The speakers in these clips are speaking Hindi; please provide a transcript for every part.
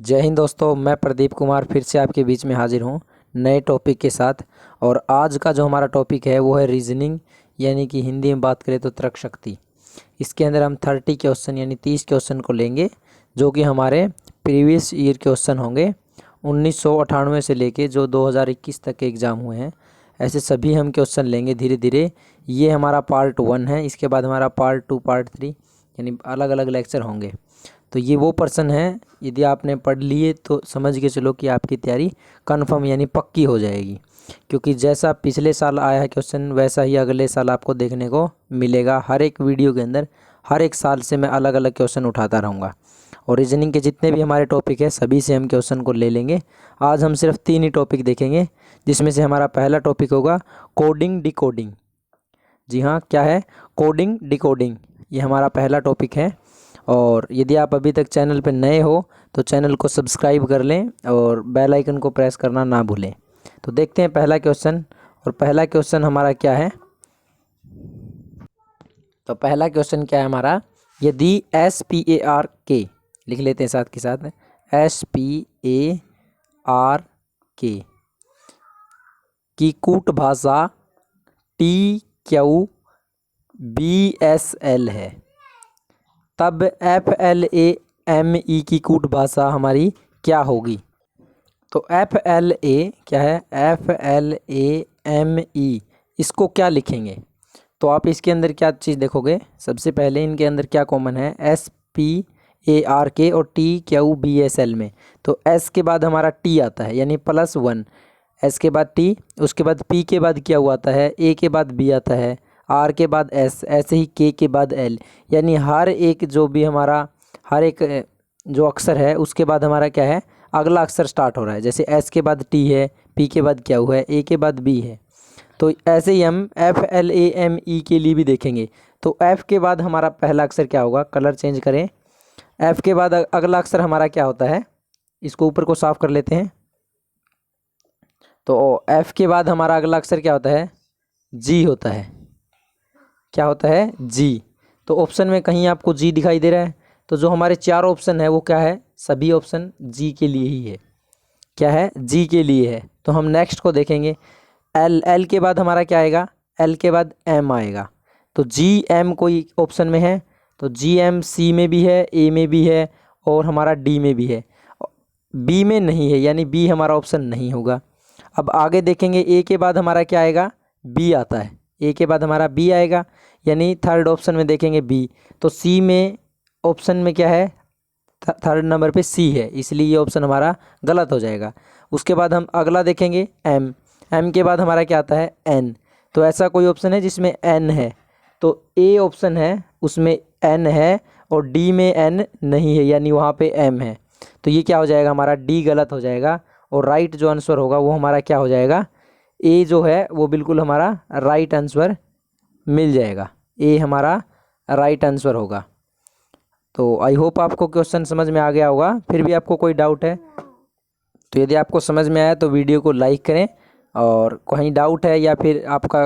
जय हिंद दोस्तों, मैं प्रदीप कुमार फिर से आपके बीच में हाजिर हूँ नए टॉपिक के साथ। और आज का जो हमारा टॉपिक है वो है रीजनिंग, यानी कि हिंदी में बात करें तो तर्क शक्ति। इसके अंदर हम 30 क्वेश्चन यानी 30 क्वेश्चन को लेंगे, जो कि हमारे प्रीवियस ईयर क्वेश्चन होंगे 1998 से लेके जो 2021 तक के एग्ज़ाम हुए हैं। ऐसे सभी हम क्वेश्चन लेंगे धीरे धीरे। ये हमारा पार्ट 1 है, इसके बाद हमारा पार्ट 2 पार्ट 3 यानी अलग अलग लेक्चर होंगे। तो ये वो पर्सन है, यदि आपने पढ़ लिए तो समझ के चलो कि आपकी तैयारी कन्फर्म यानी पक्की हो जाएगी, क्योंकि जैसा पिछले साल आया है क्वेश्चन वैसा ही अगले साल आपको देखने को मिलेगा। हर एक वीडियो के अंदर हर एक साल से मैं अलग अलग क्वेश्चन उठाता रहूँगा, और रीजनिंग के जितने भी हमारे टॉपिक है सभी से हम क्वेश्चन को ले लेंगे। आज हम सिर्फ 3 ही टॉपिक देखेंगे, जिसमें से हमारा पहला टॉपिक होगा कोडिंग डिकोडिंग। जी हाँ, क्या है? कोडिंग डिकोडिंग, ये हमारा पहला टॉपिक है। और यदि आप अभी तक चैनल पर नए हो तो चैनल को सब्सक्राइब कर लें और बेल आइकन को प्रेस करना ना भूलें। तो देखते हैं पहला क्वेश्चन। और पहला क्वेश्चन हमारा क्या है? तो पहला क्वेश्चन क्या है हमारा? यदि SPARK लिख लेते हैं साथ के साथ, SPARK की कूट भाषा TQBSL है, तब FLAME की कूट भाषा हमारी क्या होगी? तो FLA क्या है? FLAME, इसको क्या लिखेंगे? तो आप इसके अंदर क्या चीज़ देखोगे? सबसे पहले इनके अंदर क्या कॉमन है? SPARK और TQBSL में तो S के बाद हमारा T आता है यानी +1, S के बाद T, उसके बाद P के बाद क्या हुआ आता है? A के बाद B आता है, R के बाद S, ऐसे ही K के बाद L, यानी हर एक जो भी हमारा हर एक जो अक्षर है उसके बाद हमारा क्या है? अगला अक्षर स्टार्ट हो रहा है। जैसे S के बाद T है, P के बाद क्या हुआ है? A के बाद B है। तो ऐसे ही हम FLAME के लिए भी देखेंगे। तो F के बाद हमारा पहला अक्षर क्या होगा? कलर चेंज करें। F के बाद अगला अक्षर हमारा क्या होता है? इसको ऊपर को साफ कर लेते हैं। तो F के बाद हमारा अगला अक्षर क्या होता है? G होता है। क्या होता है? G। तो ऑप्शन में कहीं आपको G दिखाई दे रहा है? तो जो हमारे 4 ऑप्शन है वो क्या है? सभी ऑप्शन G के लिए ही है। क्या है? G के लिए है। तो हम नेक्स्ट को देखेंगे। L के बाद हमारा क्या आएगा? L के बाद M आएगा। तो GM कोई ऑप्शन में है? तो GM C में भी है, A में भी है और हमारा D में भी है। B में नहीं है, यानी B हमारा ऑप्शन नहीं होगा। अब आगे देखेंगे, A के बाद हमारा क्या आएगा? B आता है। A के बाद हमारा B आएगा, यानी थर्ड ऑप्शन में देखेंगे B। तो C में ऑप्शन में क्या है? थर्ड नंबर पे C है, इसलिए ये ऑप्शन हमारा गलत हो जाएगा। उसके बाद हम अगला देखेंगे M के बाद हमारा क्या आता है? N। तो ऐसा कोई ऑप्शन है जिसमें N है? तो A ऑप्शन है, उसमें N है और D में N नहीं है, यानी वहाँ पे M है। तो ये क्या हो जाएगा? हमारा D गलत हो जाएगा और राइट जो आंसर होगा वो हमारा क्या हो जाएगा? A जो है वो बिल्कुल हमारा राइट आंसर मिल जाएगा। A हमारा राइट आंसर होगा। तो आई होप आपको क्वेश्चन समझ में आ गया होगा। फिर भी आपको कोई डाउट है तो यदि आपको समझ में आया तो वीडियो को लाइक करें, और कहीं डाउट है या फिर आपका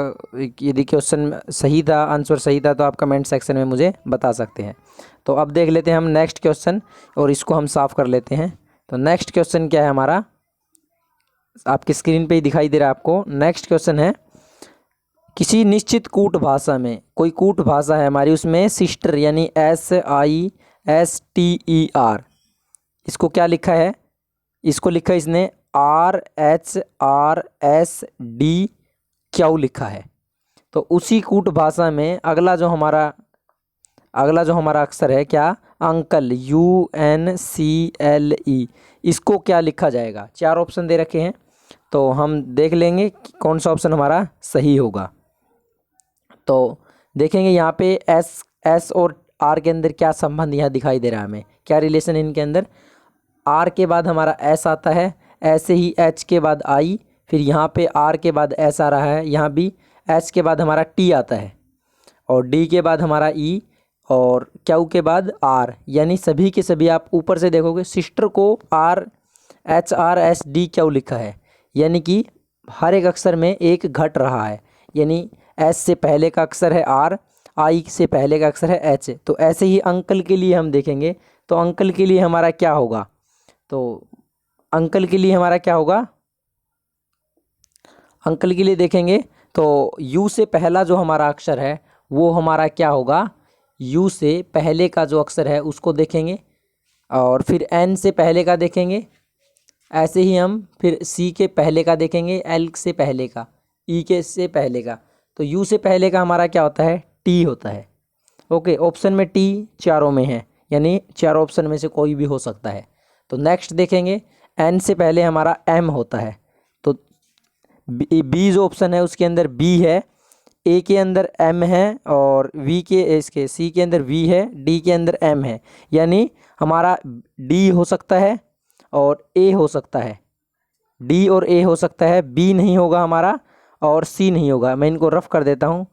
यदि क्वेश्चन सही था, आंसर सही था, तो आप कमेंट सेक्शन में मुझे बता सकते हैं। तो अब देख लेते हैं हम नेक्स्ट क्वेश्चन, और इसको हम साफ कर लेते हैं। तो नेक्स्ट क्वेश्चन क्या है हमारा? आपकी स्क्रीन पे ही दिखाई दे रहा है आपको। नेक्स्ट क्वेश्चन है, किसी निश्चित कूट भाषा में, कोई कूट भाषा है हमारी, उसमें सिस्टर यानी SISTER, इसको क्या लिखा है? इसको लिखा है इसने RHRSDQ लिखा है। तो उसी कूट भाषा में अगला जो हमारा अक्षर है क्या? अंकल, UNCLE, इसको क्या लिखा जाएगा? 4 ऑप्शन दे रखे हैं, तो हम देख लेंगे कि कौन सा ऑप्शन हमारा सही होगा। तो देखेंगे यहाँ पे S और R के अंदर क्या संबंध यहाँ दिखाई दे रहा है हमें, क्या रिलेशन इनके अंदर? R के बाद हमारा S आता है, ऐसे ही H के बाद I, फिर यहाँ पे R के बाद S आ रहा है, यहाँ भी H के बाद हमारा T आता है, और D के बाद हमारा E, और Q के बाद R, यानी सभी के सभी आप ऊपर से देखोगे सिस्टर को RHRSDQ लिखा है, यानी कि हर एक अक्षर में एक घट रहा है। यानी S से पहले का अक्षर है R, I से पहले का अक्षर है H। तो ऐसे ही अंकल के लिए हम देखेंगे, तो अंकल के लिए हमारा क्या होगा? तो अंकल के लिए हमारा क्या होगा, अंकल के लिए देखेंगे तो यू से पहला जो हमारा अक्षर है वो हमारा क्या होगा, यू से पहले का जो अक्षर है उसको देखेंगे, और फिर एन से पहले का देखेंगे, ऐसे ही हम फिर सी के पहले का देखेंगे, एल से पहले का, ई के से पहले का। तो यू से पहले का हमारा क्या होता है, टी होता है। ओके, ऑप्शन में टी चारों में है, यानी चारों ऑप्शन में से कोई भी हो सकता है। तो नेक्स्ट देखेंगे, एन से पहले हमारा एम होता है, तो बी जो ऑप्शन है उसके अंदर बी है, ए के अंदर एम है, और वी के इसके सी के अंदर वी है, डी के अंदर एम है, यानी हमारा डी हो सकता है और ए हो सकता है, डी और ए हो सकता है, बी नहीं होगा हमारा और सी नहीं होगा। मैं इनको रफ कर देता हूँ।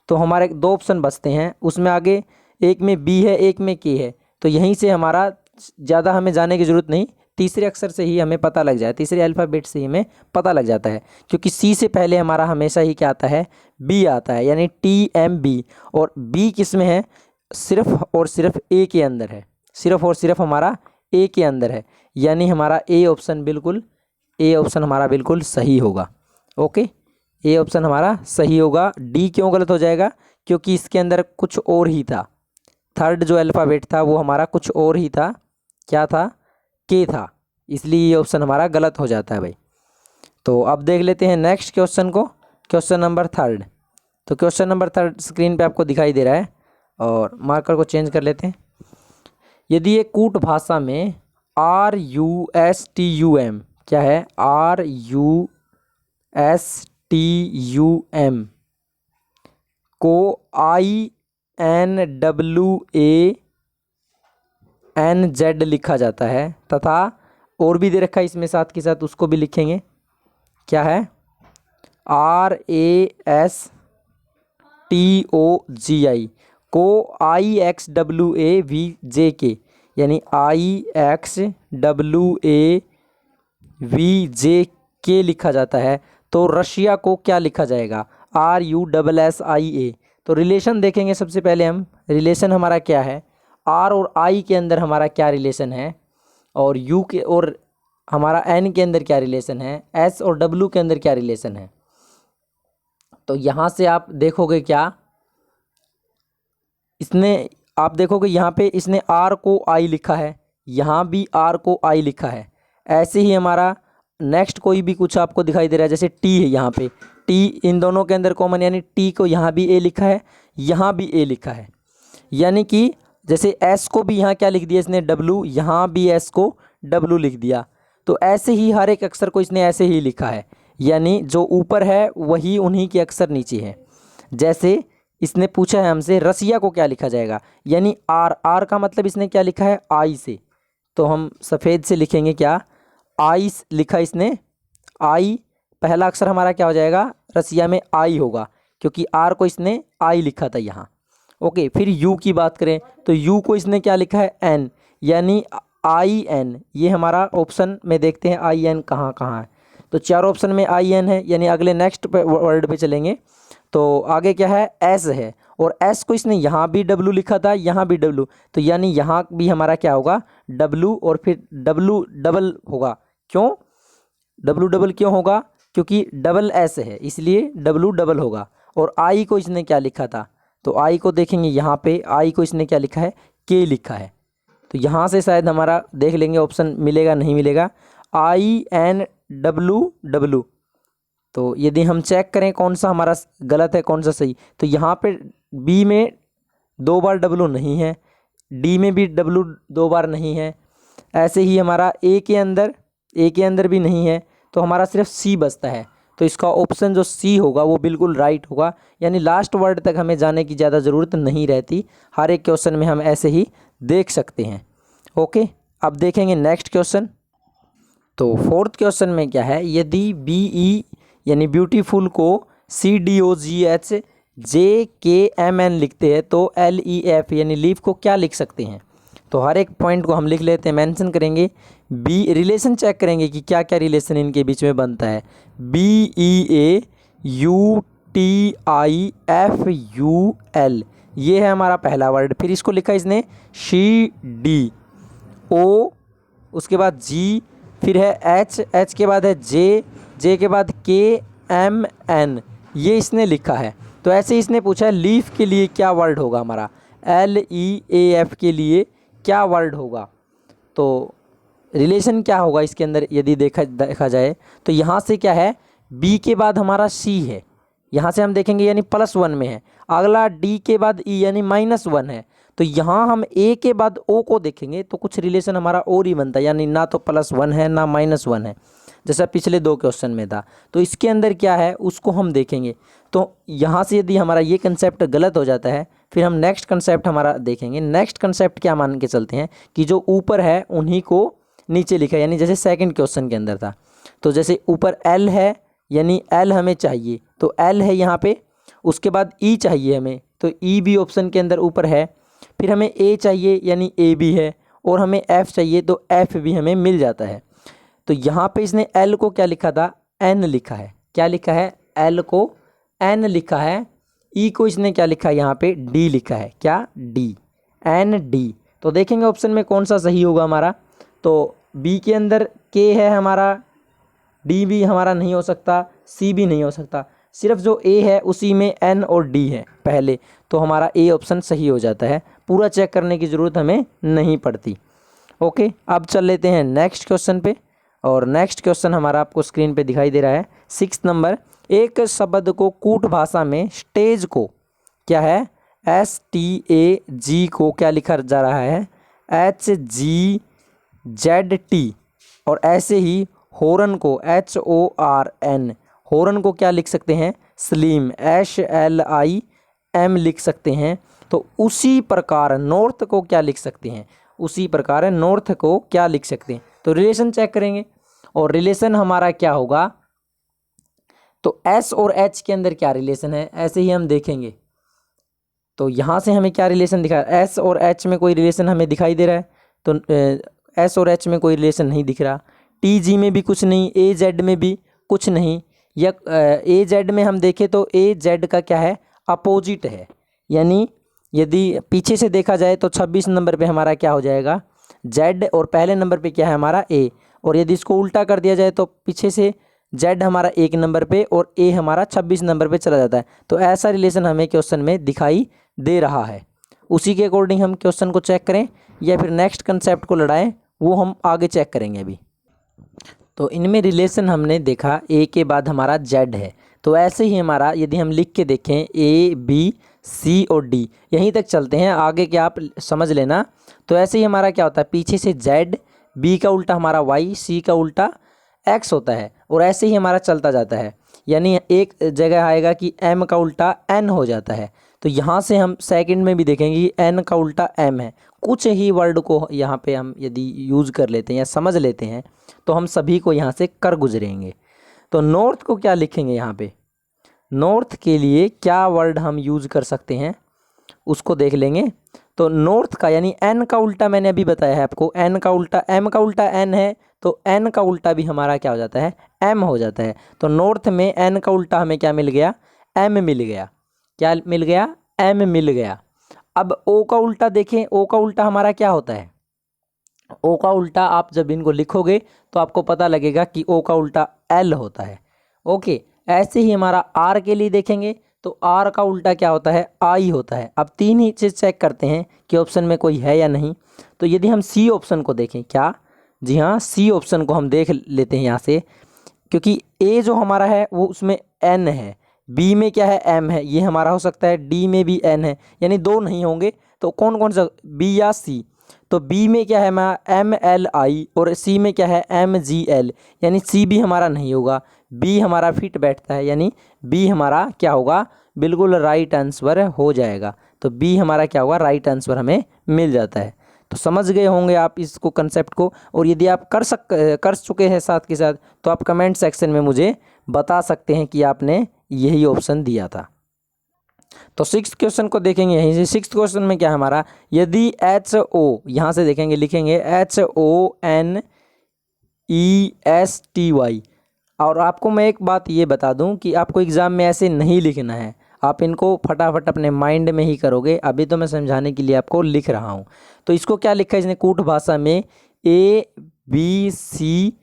तो हमारे दो ऑप्शन बचते हैं, उसमें आगे एक में बी है एक में के है, तो यहीं से हमारा ज़्यादा हमें जाने की ज़रूरत नहीं, तीसरे अक्षर से ही हमें पता लग जाए, तीसरे अल्फ़ाबेट से ही हमें पता लग जाता है, क्योंकि सी से पहले हमारा हमेशा ही क्या आता है, बी आता है, यानी टी एम बी। और बी किस में है, सिर्फ और सिर्फ ए के अंदर है, सिर्फ और सिर्फ हमारा ए के अंदर है, यानी हमारा ए ऑप्शन बिल्कुल, ए ऑप्शन हमारा बिल्कुल सही होगा। ओके, ए ऑप्शन हमारा सही होगा। डी क्यों गलत हो जाएगा, क्योंकि इसके अंदर कुछ और ही था, थर्ड जो अल्फ़ाबेट था वो हमारा कुछ और ही था, क्या था, के था, इसलिए ये ऑप्शन हमारा गलत हो जाता है भाई। तो अब देख लेते हैं नेक्स्ट क्वेश्चन को, क्वेश्चन नंबर थर्ड। तो क्वेश्चन नंबर थर्ड स्क्रीन पे आपको दिखाई दे रहा है, और मार्कर को चेंज कर लेते हैं। यदि एक कूट भाषा में RUSTUM, क्या है, RUSTUM को INWANZ लिखा जाता है, तथा और भी दे रखा है इसमें साथ के साथ, उसको भी लिखेंगे, क्या है, RASTOGI को IXWAVJK, यानी IXWAVJK लिखा जाता है, तो रशिया को क्या लिखा जाएगा, RUSSIA। तो रिलेशन देखेंगे सबसे पहले हम, रिलेशन हमारा क्या है, आर और आई के अंदर हमारा क्या रिलेशन है, और यू के और हमारा एन के अंदर क्या रिलेशन है, एस और डब्ल्यू के अंदर क्या रिलेशन है। तो यहाँ से आप देखोगे क्या, इसने आप देखोगे यहाँ पे इसने आर को आई लिखा है, यहाँ भी आर को आई लिखा है। ऐसे ही हमारा नेक्स्ट कोई भी कुछ आपको दिखाई दे रहा है, जैसे टी है, यहाँ पे टी इन दोनों के अंदर कॉमन, यानी टी को यहाँ भी ए लिखा है, यहाँ भी ए लिखा है, यानी कि जैसे एस को भी यहाँ क्या लिख दिया इसने, डब्लू, यहाँ भी एस को डब्लू लिख दिया। तो ऐसे ही हर एक अक्षर को इसने ऐसे ही लिखा है, यानी जो ऊपर है वही उन्हीं के अक्षर नीचे है। जैसे इसने पूछा है हमसे रसिया को क्या लिखा जाएगा, यानी आर, आर का मतलब इसने क्या लिखा है, आई से, तो हम सफ़ेद से लिखेंगे क्या, आई लिखा इसने, आई पहला अक्षर हमारा क्या हो जाएगा, रसिया में आई होगा, क्योंकि आर को इसने आई लिखा था यहाँ। ओके, फिर यू की बात करें तो यू को इसने क्या लिखा है, एन, यानी आई एन। ये हमारा ऑप्शन में देखते हैं आई एन कहाँ कहाँ है, तो चार ऑप्शन में आई एन है, यानी अगले नेक्स्ट वर्ड पे चलेंगे। तो आगे क्या है, एस है, और एस को इसने यहाँ भी डब्लू लिखा था, यहाँ भी डब्लू, तो यानी यहाँ भी हमारा क्या होगा, डब्लू, और फिर डब्लू डबल होगा। क्यों डब्लू डबल क्यों होगा, क्योंकि डबल एस है, इसलिए डब्लू डबल होगा। और आई को इसने क्या लिखा था, तो आई को देखेंगे यहाँ पे, आई को इसने क्या लिखा है, के लिखा है। तो यहाँ से शायद हमारा देख लेंगे ऑप्शन मिलेगा नहीं मिलेगा, INWW। तो यदि हम चेक करें कौन सा हमारा गलत है कौन सा सही, तो यहाँ पे बी में 2 बार डब्लू नहीं है, डी में भी डब्लू 2 बार नहीं है, ऐसे ही हमारा ए के अंदर भी नहीं है, तो हमारा सिर्फ सी बचता है। तो इसका ऑप्शन जो सी होगा वो बिल्कुल राइट होगा, यानी लास्ट वर्ड तक हमें जाने की ज़्यादा ज़रूरत नहीं रहती, हर एक क्वेश्चन में हम ऐसे ही देख सकते हैं। ओके, अब देखेंगे नेक्स्ट क्वेश्चन। तो फोर्थ क्वेश्चन में क्या है, यदि BE यानी ब्यूटीफुल को CDOGHJKMN लिखते हैं तो LEF यानी लीफ को क्या लिख सकते हैं। तो हर एक पॉइंट को हम लिख लेते हैं, मेंशन करेंगे, बी रिलेशन चेक करेंगे कि क्या क्या रिलेशन इनके बीच में बनता है। BEAUTIFUL ये है हमारा पहला वर्ड, फिर इसको लिखा इसने CDOGHJKMN, उसके बाद जी, फिर है एच, एच के बाद है जे, जे के बाद के, एम, एन, ये इसने लिखा है। तो ऐसे इसने पूछा है लीफ के लिए क्या वर्ड होगा हमारा, LEAF के लिए क्या वर्ड होगा। तो रिलेशन क्या होगा इसके अंदर यदि देखा जाए तो यहाँ से क्या है, बी के बाद हमारा सी है, यहाँ से हम देखेंगे यानी +1 में है। अगला डी के बाद ई यानी -1 है। तो यहाँ हम ए के बाद ओ को देखेंगे तो कुछ रिलेशन हमारा और ही बनता है, यानी ना तो +1 है ना -1 है, जैसा पिछले 2 क्वेश्चन में था। तो इसके अंदर क्या है उसको हम देखेंगे। तो यहाँ से यदि हमारा ये कंसेप्ट गलत हो जाता है फिर हम नेक्स्ट कंसेप्ट हमारा देखेंगे। नेक्स्ट कंसेप्ट क्या मान के चलते हैं कि जो ऊपर है उन्हीं को नीचे लिखा है, यानी जैसे सेकंड क्वेश्चन के अंदर था। तो जैसे ऊपर एल है यानी एल हमें चाहिए, तो एल है यहाँ पे, उसके बाद ई चाहिए हमें, तो ई भी ऑप्शन के अंदर ऊपर है। फिर हमें ए चाहिए यानी ए भी है, और हमें एफ चाहिए तो एफ भी हमें मिल जाता है। तो यहाँ पे इसने एल को क्या लिखा था, एन लिखा है। क्या लिखा है, एल को एन लिखा है। ई को इसने क्या लिखा है, यहाँ पे डी लिखा है। क्या, डी, एन डी। तो देखेंगे ऑप्शन में कौन सा सही होगा हमारा। तो बी के अंदर के है हमारा, डी भी हमारा नहीं हो सकता, सी भी नहीं हो सकता, सिर्फ जो ए है उसी में एन और डी है पहले, तो हमारा ए ऑप्शन सही हो जाता है। पूरा चेक करने की ज़रूरत हमें नहीं पड़ती। ओके, अब चल लेते हैं नेक्स्ट क्वेश्चन पे। और नेक्स्ट क्वेश्चन हमारा आपको स्क्रीन पे दिखाई दे रहा है 6 नंबर। एक शब्द को कूट भाषा में स्टेज को क्या है, STAG को क्या लिखा जा रहा है, HGZT। और ऐसे ही हॉर्न को HORN, हॉर्न को क्या लिख सकते हैं, स्लीम, SLIM लिख सकते हैं। तो उसी प्रकार नॉर्थ को क्या लिख सकते हैं, उसी प्रकार नॉर्थ को क्या लिख सकते हैं। तो रिलेशन चेक करेंगे, और रिलेशन हमारा क्या होगा, तो एस और एच के अंदर क्या रिलेशन है ऐसे ही हम देखेंगे। तो यहाँ से हमें क्या रिलेशन दिखा है, एस और एच में कोई रिलेशन हमें दिखाई दे रहा है, तो एस और एच में कोई रिलेशन नहीं दिख रहा। TG में भी कुछ नहीं, AZ में भी कुछ नहीं, या AZ में हम देखें तो AZ का क्या है, अपोजिट है। यानी यदि पीछे से देखा जाए तो 26 नंबर पे हमारा क्या हो जाएगा, Z, और पहले नंबर पे क्या है हमारा A। और यदि इसको उल्टा कर दिया जाए तो पीछे से Z हमारा 1 नंबर पे और A हमारा 26 नंबर पे चला जाता है। तो ऐसा रिलेशन हमें क्वेश्चन में दिखाई दे रहा है। उसी के अकॉर्डिंग हम क्वेश्चन को चेक करें या फिर नेक्स्ट कंसेप्ट को लड़ाएं, वो हम आगे चेक करेंगे अभी। तो इनमें रिलेशन हमने देखा A के बाद हमारा Z है। तो ऐसे ही हमारा यदि हम लिख के देखें A, B, C और D, यहीं तक चलते हैं, आगे क्या आप समझ लेना। तो ऐसे ही हमारा क्या होता है, पीछे से Z, B का उल्टा हमारा Y, C का उल्टा X होता है, और ऐसे ही हमारा चलता जाता है। यानी एक जगह आएगा कि M का उल्टा N हो जाता है। तो यहाँ से हम सेकंड में भी देखेंगे कि N का उल्टा M है। कुछ ही वर्ड को यहाँ पे हम यदि यूज़ कर लेते हैं या समझ लेते हैं तो हम सभी को यहाँ से कर गुजरेंगे। तो नॉर्थ को क्या लिखेंगे, यहाँ पे नॉर्थ के लिए क्या वर्ड हम यूज़ कर सकते हैं उसको देख लेंगे। तो नॉर्थ का यानी N का उल्टा मैंने अभी बताया है आपको, N का उल्टा M का उल्टा N है, तो N का उल्टा भी हमारा क्या हो जाता है, M हो जाता है। तो नॉर्थ में N का उल्टा हमें क्या मिल गया, M मिल गया। क्या मिल गया, M मिल गया। अब O का उल्टा देखें, O का उल्टा हमारा क्या होता है, O का उल्टा आप जब इनको लिखोगे तो आपको पता लगेगा कि O का उल्टा L होता है। ओके, ऐसे ही हमारा R के लिए देखेंगे तो R का उल्टा क्या होता है, I होता है। अब तीन ही चीज़ चेक करते हैं कि ऑप्शन में कोई है या नहीं। तो यदि हम C ऑप्शन को देखें, क्या, जी हाँ, C ऑप्शन को हम देख लेते हैं यहाँ से, क्योंकि A जो हमारा है वो उसमें N है, B में क्या है, M है, ये हमारा हो सकता है, D में भी N है, यानी दो नहीं होंगे। तो कौन कौन सा, B या C। तो B में क्या है हमारा MLI और C में क्या है MGL, यानी C भी हमारा नहीं होगा, B हमारा फिट बैठता है, यानी B हमारा क्या होगा, बिल्कुल राइट आंसर हो जाएगा। तो B हमारा क्या होगा, राइट आंसर हमें मिल जाता है। तो समझ गए होंगे आप इसको, कंसेप्ट को। और यदि आप कर चुके हैं साथ के साथ तो आप कमेंट सेक्शन में मुझे बता सकते हैं कि आपने यही ऑप्शन दिया था। तो 6th क्वेश्चन को देखेंगे यहीं से। 6th क्वेश्चन में क्या है हमारा, यदि HO, यहाँ से देखेंगे, लिखेंगे HONESTY। और आपको मैं एक बात ये बता दूं कि आपको एग्ज़ाम में ऐसे नहीं लिखना है, आप इनको फटाफट अपने माइंड में ही करोगे। अभी तो मैं समझाने के लिए आपको लिख रहा हूँ। तो इसको क्या लिखा है इसने, कूट भाषा में B C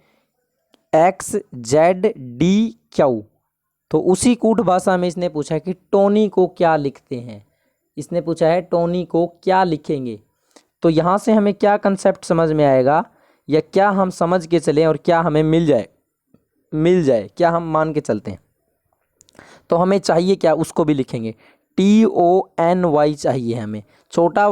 X Z D Q. तो उसी कूट भाषा में इसने पूछा है कि टोनी को क्या लिखते हैं। इसने पूछा है टोनी को क्या लिखेंगे। तो यहाँ से हमें क्या कंसेप्ट समझ में आएगा, या क्या हम समझ के चलें और क्या हमें मिल जाए क्या हम मान के चलते हैं। तो हमें चाहिए क्या, उसको भी लिखेंगे। TONY चाहिए हमें। छोटा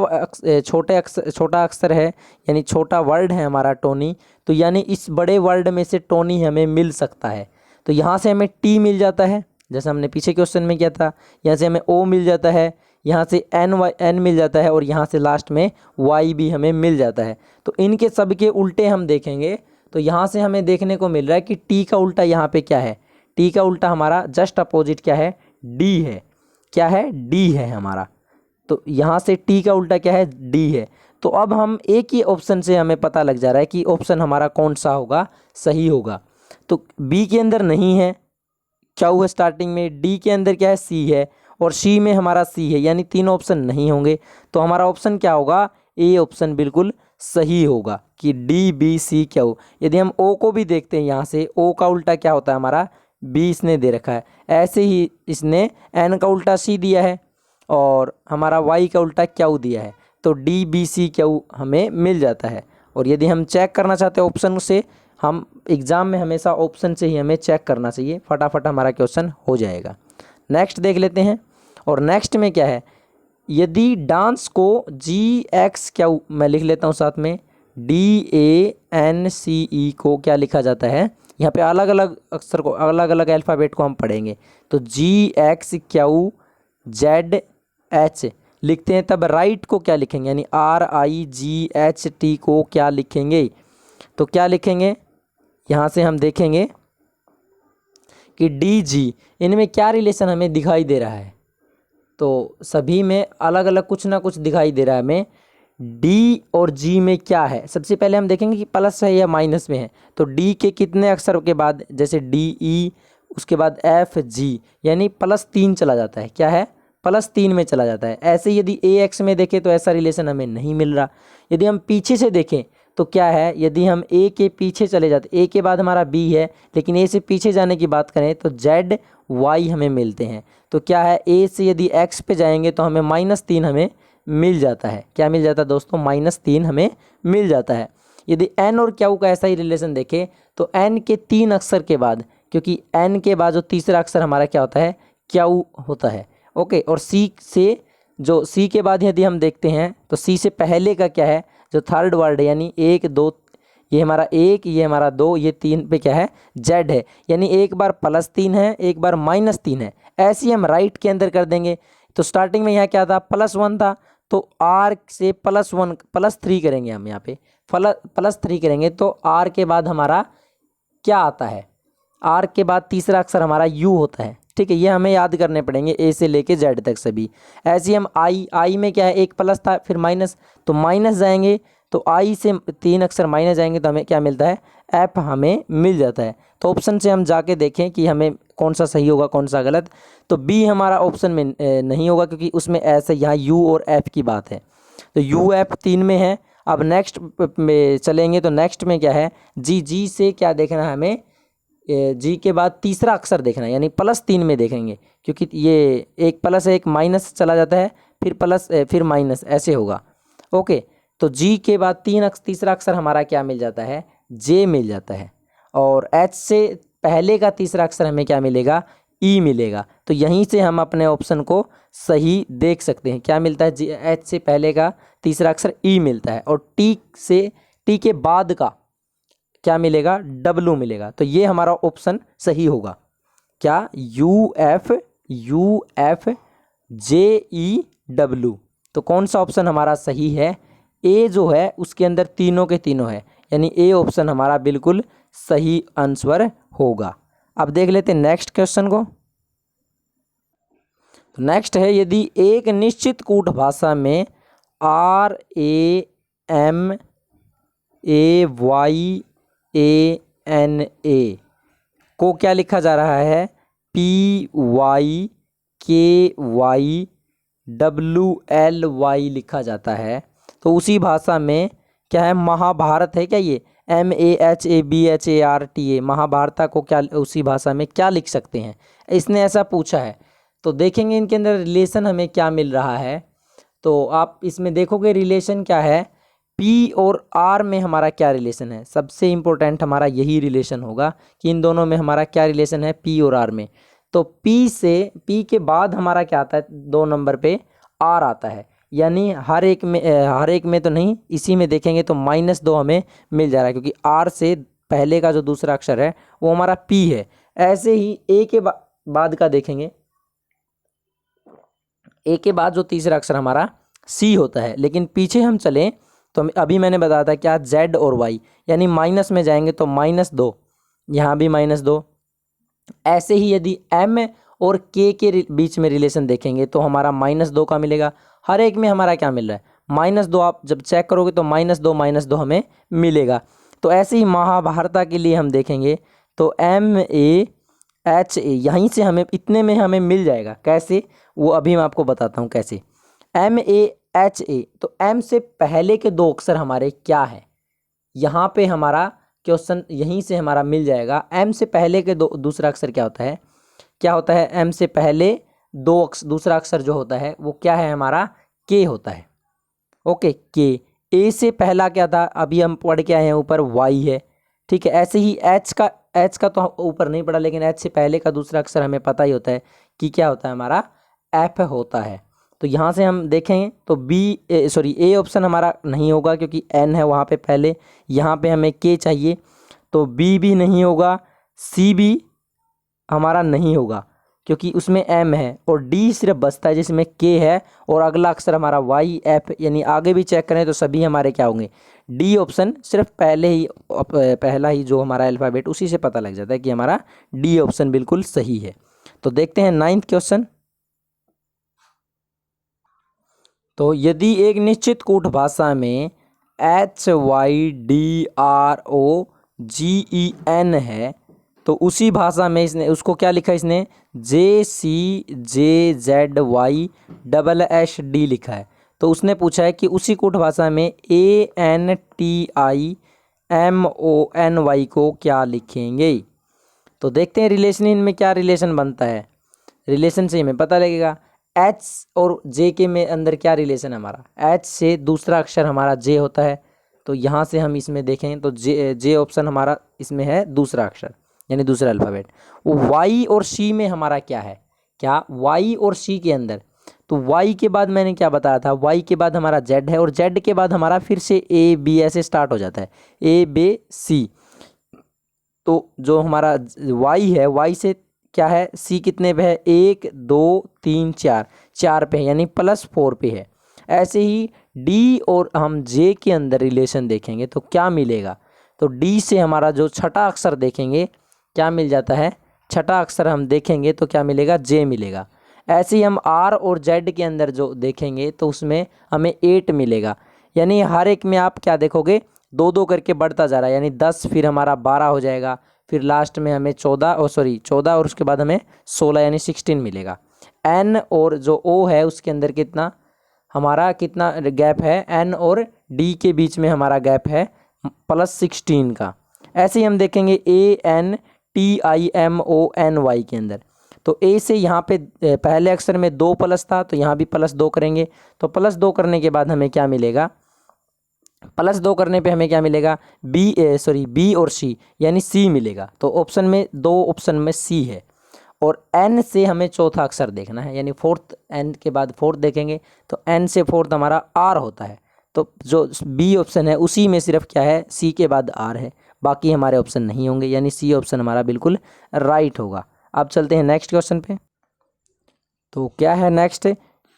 अक्षर है, यानी छोटा वर्ड है हमारा टोनी। तो यानी इस बड़े वर्ड में से टोनी हमें मिल सकता है। तो यहाँ से हमें T मिल जाता है, जैसे हमने पीछे क्वेश्चन में किया था। यहाँ से हमें O मिल जाता है, यहाँ से N मिल जाता है, और यहाँ से लास्ट में Y भी हमें मिल जाता है। तो इनके सब के उल्टे हम देखेंगे तो यहाँ से हमें देखने को मिल रहा है कि T का उल्टा यहाँ पे क्या है। T का उल्टा हमारा जस्ट अपोजिट क्या है, D है। क्या है, D है हमारा। तो यहाँ से T का उल्टा क्या है, D है। तो अब हम एक ही ऑप्शन से हमें पता लग जा रहा है कि ऑप्शन हमारा कौन सा होगा, सही होगा। तो B के अंदर नहीं है, Q है स्टार्टिंग में, D के अंदर क्या है, C है, और C में हमारा C है, यानी तीनों ऑप्शन नहीं होंगे। तो हमारा ऑप्शन क्या होगा, ए ऑप्शन बिल्कुल सही होगा कि DBCQ। यदि हम O को भी देखते हैं, यहाँ से O का उल्टा क्या होता है हमारा, B इसने दे रखा है। ऐसे ही इसने N का उल्टा C दिया है, और हमारा Y का उल्टा Q दिया है। तो DBCQ हमें मिल जाता है। और यदि हम चेक करना चाहते हैं ऑप्शन से, हम एग्ज़ाम में हमेशा ऑप्शन से ही हमें चेक करना चाहिए, फटाफट हमारा क्वेश्चन हो जाएगा। नेक्स्ट देख लेते हैं। और नेक्स्ट में क्या है, यदि डांस को GXQ, मैं लिख लेता हूँ साथ में, DANCE को क्या लिखा जाता है। यहाँ पे अलग अलग अक्षर को, अलग अलग अल्फ़ाबेट को हम पढ़ेंगे। तो GXQZH लिखते हैं, तब राइट को क्या लिखेंगे, यानी RIGHT को क्या लिखेंगे। तो क्या लिखेंगे, यहाँ से हम देखेंगे कि DG, इनमें क्या रिलेशन हमें दिखाई दे रहा है। तो सभी में अलग अलग कुछ ना कुछ दिखाई दे रहा है हमें। D और G में क्या है, सबसे पहले हम देखेंगे कि प्लस है या माइनस में है। तो D के कितने अक्षरों के बाद, जैसे DE, उसके बाद FG, यानी +3 चला जाता है। क्या है, +3 में चला जाता है। ऐसे यदि AX में देखें तो ऐसा रिलेशन हमें नहीं मिल रहा। यदि हम पीछे से देखें तो क्या है, यदि हम A के पीछे चले जाते, A के बाद हमारा B है, लेकिन A से पीछे जाने की बात करें तो ZY हमें मिलते हैं। तो क्या है, A से यदि X पे जाएंगे तो हमें -3 हमें मिल जाता है। क्या मिल जाता है दोस्तों, -3 हमें मिल जाता है। यदि N और Q का ऐसा ही रिलेशन देखें तो N के 3 अक्षर के बाद, क्योंकि N के बाद जो तीसरा अक्षर हमारा क्या होता है, Q होता है। ओके, और C के बाद यदि हम देखते हैं तो C से पहले का क्या है, जो थर्ड वर्ड है, यानी 1 2, ये हमारा 1, ये हमारा 2, ये 3 पे क्या है, Z है। यानी एक बार +3 है, एक बार -3 है। ऐसे ही हम राइट के अंदर कर देंगे। तो स्टार्टिंग में यहाँ क्या था, +1 था, तो R से +1 +3 करेंगे हम। यहाँ पे +3 करेंगे तो R के बाद हमारा क्या आता है, R के बाद तीसरा अक्षर हमारा U होता है। ठीक है, ये हमें याद करने पड़ेंगे A से लेके Z तक सभी। ऐसे ही हम I में क्या है, एक प्लस था फिर माइनस, तो माइनस जाएंगे, तो I से 3 अक्षर माइनस जाएंगे तो हमें क्या मिलता है, F हमें मिल जाता है। तो ऑप्शन से हम जाके देखें कि हमें कौन सा सही होगा कौन सा गलत। तो B हमारा ऑप्शन में नहीं होगा, क्योंकि उसमें ऐसे यहाँ U और F की बात है। तो UF 3 में है। अब नेक्स्ट में चलेंगे तो नेक्स्ट में क्या है, G से क्या देखना है हमें, G के बाद तीसरा अक्षर देखना है, यानी +3 में देखेंगे, क्योंकि ये एक प्लस है एक माइनस चला जाता है, फिर प्लस फिर माइनस, ऐसे होगा। ओके, तो G के बाद तीसरा अक्षर हमारा क्या मिल जाता है, J मिल जाता है। और H से पहले का तीसरा अक्षर हमें क्या मिलेगा, E मिलेगा। तो यहीं से हम अपने ऑप्शन को सही देख सकते हैं। क्या मिलता है, H से पहले का तीसरा अक्षर E मिलता है, और T के बाद का क्या मिलेगा, W मिलेगा। तो ये हमारा ऑप्शन सही होगा। क्या, UFJEW। तो कौन सा ऑप्शन हमारा सही है, A जो है उसके अंदर तीनों के तीनों है, यानी A ऑप्शन हमारा बिल्कुल सही आंसर होगा। अब देख लेते हैं नेक्स्ट क्वेश्चन को। तो नेक्स्ट है, यदि एक निश्चित कूट भाषा में RAMAYANA को क्या लिखा जा रहा है, PYKYWLY लिखा जाता है। तो उसी भाषा में क्या है, महाभारत है क्या, ये MAHABHARTA महाभारता को क्या उसी भाषा में क्या लिख सकते हैं, इसने ऐसा पूछा है। तो देखेंगे इनके अंदर रिलेशन हमें क्या मिल रहा है। तो आप इसमें देखोगे रिलेशन क्या है, P और R में हमारा क्या रिलेशन है। सबसे इम्पोर्टेंट हमारा यही रिलेशन होगा कि इन दोनों में हमारा क्या रिलेशन है, P और R में। तो P के बाद हमारा क्या आता है, 2 नंबर पे R आता है, यानी हर एक में तो नहीं, इसी में देखेंगे तो -2 हमें मिल जा रहा है, क्योंकि R से पहले का जो दूसरा अक्षर है वो हमारा P है। ऐसे ही A के बाद का देखेंगे, A के बाद जो तीसरा अक्षर हमारा C होता है। लेकिन पीछे हम चलें तो अभी मैंने बताया था क्या, Z और Y, यानी माइनस में जाएंगे तो -2, यहाँ भी -2। ऐसे ही यदि M और K के बीच में रिलेशन देखेंगे तो हमारा -2 का मिलेगा। हर एक में हमारा क्या मिल रहा है, -2। आप जब चेक करोगे तो -2 हमें मिलेगा। तो ऐसे ही महाभारता के लिए हम देखेंगे तो MAHA यहीं से हमें इतने में हमें मिल जाएगा। कैसे, वो अभी मैं आपको बताता हूँ कैसे। MAHA, तो M से पहले के 2 अक्षर हमारे क्या है, यहाँ पे हमारा क्वेश्चन यहीं से हमारा मिल जाएगा। M से पहले के दूसरा अक्षर क्या होता है, M से पहले दूसरा अक्षर जो होता है वो क्या है हमारा, K होता है। Okay, K। A से पहला क्या था, अभी हम पढ़ के आए हैं ऊपर, Y है। ठीक है, ऐसे ही H का तो ऊपर नहीं पढ़ा, लेकिन H से पहले का दूसरा अक्षर हमें पता ही होता है कि क्या होता है हमारा, F होता है। तो यहाँ से हम देखें तो A ऑप्शन हमारा नहीं होगा, क्योंकि N है वहाँ पे पहले। यहाँ पे हमें K चाहिए, तो B भी नहीं होगा, C भी हमारा नहीं होगा, क्योंकि उसमें M है, और D सिर्फ बचता है जिसमें K है, और अगला अक्षर हमारा Y, F, यानी आगे भी चेक करें तो सभी हमारे क्या होंगे, D ऑप्शन। सिर्फ पहला ही जो हमारा अल्फ़ाबेट, उसी से पता लग जाता है कि हमारा D ऑप्शन बिल्कुल सही है। तो देखते हैं 9th क्वेश्चन। तो यदि एक निश्चित कूट भाषा में HYDROGEN है, तो उसी भाषा में इसने उसको क्या लिखा है, इसने JCJZYSSD लिखा है। तो उसने पूछा है कि उसी कूट भाषा में ANTIMONY को क्या लिखेंगे। तो देखते हैं रिलेशन इनमें क्या रिलेशन बनता है। रिलेशन से हमें पता लगेगा। H और J के में अंदर क्या रिलेशन है हमारा, H से दूसरा अक्षर हमारा J होता है। तो यहाँ से हम इसमें देखें तो J ऑप्शन हमारा इसमें है दूसरा अक्षर, यानी दूसरा अल्फ़ाबेट। वो Y और C में हमारा क्या है, क्या Y और C के अंदर, तो Y के बाद मैंने क्या बताया था, Y के बाद हमारा Z है, और Z के बाद हमारा फिर से AB ऐसे स्टार्ट हो जाता है, ABC। तो जो हमारा Y है, Y से क्या है, C कितने पे है, 1 2 3 4 पे है, यानी +4 पे है। ऐसे ही D और हम J के अंदर रिलेशन देखेंगे तो क्या मिलेगा, तो D से हमारा जो छठा अक्षर देखेंगे क्या मिल जाता है, छठा अक्षर हम देखेंगे तो क्या मिलेगा, J मिलेगा। ऐसे ही हम R और Z के अंदर जो देखेंगे तो उसमें हमें 8 मिलेगा, यानी हर एक में आप क्या देखोगे, 2 करके बढ़ता जा रहा है, यानी 10, फिर हमारा 12 हो जाएगा, फिर लास्ट में हमें 14 और उसके बाद हमें 16 यानी 16 मिलेगा। N और जो O है उसके अंदर कितना गैप है, N और D के बीच में हमारा गैप है +16 का। ऐसे ही हम देखेंगे ANTIMONY के अंदर, तो A से यहाँ पे पहले अक्षर में 2 प्लस था, तो यहाँ भी +2 करेंगे, तो +2 करने के बाद हमें क्या मिलेगा, +2 करने पे हमें क्या मिलेगा, B और C, यानी C मिलेगा। तो ऑप्शन में 2 ऑप्शन में C है। और N से हमें चौथा अक्षर देखना है, यानी फोर्थ, N के बाद फोर्थ देखेंगे तो N से फोर्थ हमारा R होता है। तो जो B ऑप्शन है उसी में सिर्फ क्या है, C के बाद R है, बाकी हमारे ऑप्शन नहीं होंगे, यानी C ऑप्शन हमारा बिल्कुल राइट होगा। अब चलते हैं नेक्स्ट क्वेश्चन पे। तो क्या है नेक्स्ट,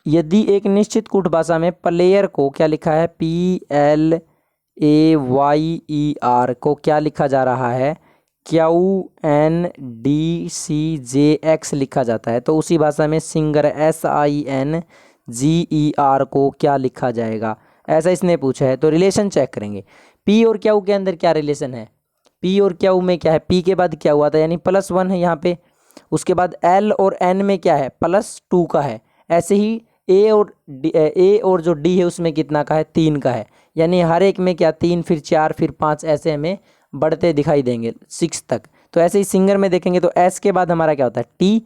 यदि एक निश्चित कूट भाषा में प्लेयर को क्या लिखा है, PLAYER को क्या लिखा जा रहा है, QNDCJX लिखा जाता है। तो उसी भाषा में सिंगर SINGER को क्या लिखा जाएगा, ऐसा इसने पूछा है। तो रिलेशन चेक करेंगे, P और Q के अंदर क्या रिलेशन है, P और Q में क्या है, P के बाद क्या हुआ था, यानी +1 है यहाँ पे। उसके बाद L और N में क्या है, +2 का है। ऐसे ही A और जो D है उसमें कितना का है, 3 का है, यानी हर एक में क्या 3 फिर 4 फिर 5 ऐसे हमें बढ़ते दिखाई देंगे 6 तक। तो ऐसे ही सिंगर में देखेंगे तो एस के बाद हमारा क्या होता है टी,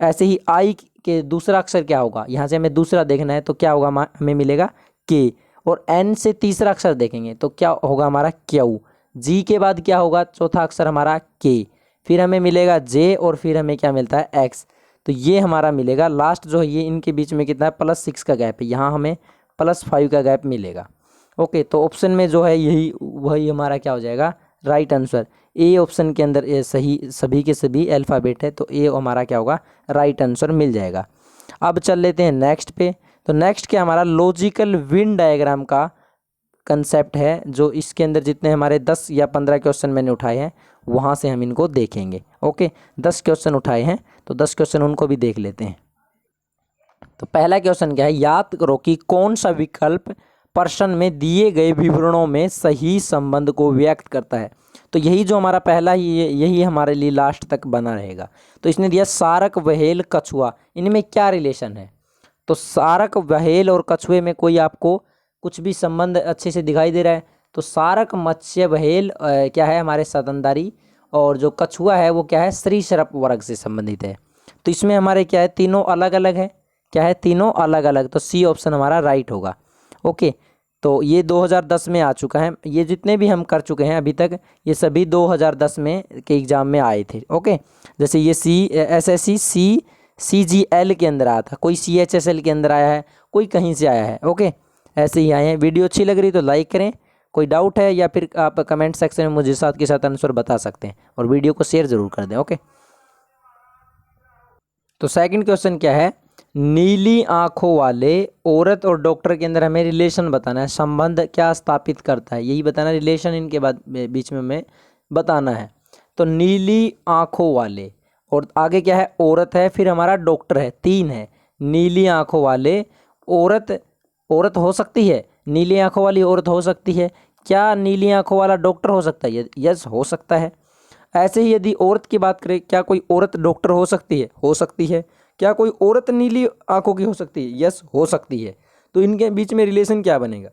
ऐसे ही आई के दूसरा अक्षर क्या होगा, यहाँ से हमें दूसरा देखना है तो क्या होगा, हमें मिलेगा के। और एन से तीसरा अक्षर देखेंगे तो क्या होगा हमारा क्यू। जी के बाद क्या होगा चौथा अक्षर हमारा के, फिर हमें मिलेगा जे और फिर हमें क्या मिलता है एक्स। तो ये हमारा मिलेगा लास्ट जो है ये इनके बीच में कितना है +6 का गैप है, यहाँ हमें +5 का गैप मिलेगा। ओके, तो ऑप्शन में जो है यही वही हमारा क्या हो जाएगा राइट आंसर। ए ऑप्शन के अंदर ये सही सभी के सभी अल्फ़ाबेट है, तो ए हमारा क्या होगा राइट आंसर मिल जाएगा। अब चल लेते हैं नेक्स्ट पे। तो नेक्स्ट क्या हमारा लॉजिकल वेन डायग्राम का कंसेप्ट है, जो इसके अंदर जितने हमारे 10 या 15 क्वेश्चन मैंने उठाए हैं वहाँ से हम इनको देखेंगे। ओके, 10 क्वेश्चन उठाए हैं तो 10 क्वेश्चन उनको भी देख लेते हैं। तो पहला क्वेश्चन क्या है, याद करो कि कौन सा विकल्प प्रश्न में दिए गए विवरणों में सही संबंध को व्यक्त करता है। तो यही जो हमारा पहला ही यही हमारे लिए लास्ट तक बना रहेगा। तो इसने दिया सारक, व्हेल, कछुआ, इनमें क्या रिलेशन है। तो सारक, व्हेल और कछुए में कोई आपको कुछ भी संबंध अच्छे से दिखाई दे रहा है। तो सारक, मत्स्य, व्हेल क्या है हमारे स्तनधारी, और जो कछुआ है वो क्या है सरीसृप वर्ग से संबंधित है। तो इसमें हमारे क्या है तीनों अलग अलग है, क्या है तीनों अलग अलग, तो सी ऑप्शन हमारा राइट होगा। ओके, तो ये 2010 में आ चुका है, ये जितने भी हम कर चुके हैं अभी तक ये सभी 2010 में के एग्ज़ाम में आए थे। ओके, जैसे ये SSC CGL के अंदर आया था, कोई CHSL के अंदर आया है, कोई कहीं से आया है। ओके, ऐसे ही आए हैं। वीडियो अच्छी लग रही तो लाइक करें, कोई डाउट है या फिर आप कमेंट सेक्शन में मुझे साथ के साथ आंसर बता सकते हैं, और वीडियो को शेयर ज़रूर कर दें। ओके, तो सेकंड क्वेश्चन क्या है, नीली आंखों वाले औरत और डॉक्टर के अंदर हमें रिलेशन बताना है, संबंध क्या स्थापित करता है, यही बताना, रिलेशन इनके बाद बीच में हमें बताना है। तो नीली आंखों वाले, और आगे क्या है औरत है, फिर हमारा डॉक्टर है, 3 है। नीली आंखों वाले औरत, औरत हो सकती है, नीली आंखों वाली औरत हो सकती है, क्या नीली आंखों वाला डॉक्टर हो सकता है, यस हो सकता है। ऐसे ही यदि औरत की बात करें, क्या कोई औरत डॉक्टर हो सकती है, हो सकती है। क्या कोई औरत नीली आंखों की हो सकती है, यस हो सकती है। तो इनके बीच में रिलेशन क्या बनेगा,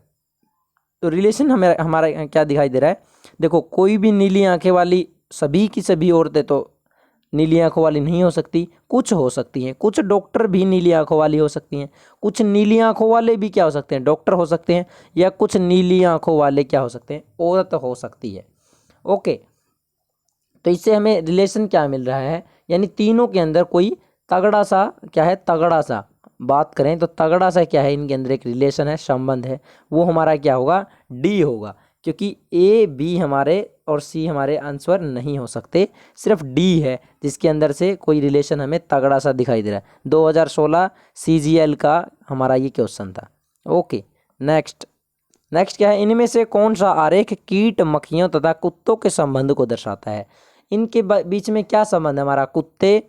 तो रिलेशन हमें हमारा क्या दिखाई दे रहा है, देखो कोई भी नीली आंखें वाली सभी की सभी औरतें तो नीली आंखों वाली नहीं हो सकती, कुछ हो सकती हैं, कुछ डॉक्टर भी नीली आंखों वाली हो सकती हैं, कुछ नीली आंखों वाले भी क्या हो सकते हैं डॉक्टर हो सकते हैं, या कुछ नीली आंखों वाले क्या हो सकते हैं औरत हो सकती है। ओके, तो इससे हमें रिलेशन क्या मिल रहा है, यानी तीनों के अंदर कोई तगड़ा सा क्या है, तगड़ा सा बात करें तो तगड़ा सा क्या है इनके अंदर एक रिलेशन है, संबंध है, वो हमारा क्या होगा डी होगा, क्योंकि ए बी हमारे और सी हमारे आंसर नहीं हो सकते, सिर्फ डी है जिसके अंदर से कोई रिलेशन हमें तगड़ा सा दिखाई दे रहा है। 2016 CGL का हमारा ये क्वेश्चन था। ओके, नेक्स्ट क्या है, इनमें से कौन सा आरेख कीट, मक्खियों तथा कुत्तों के संबंध को दर्शाता है। इनके बीच में क्या संबंध है हमारा, कुत्ते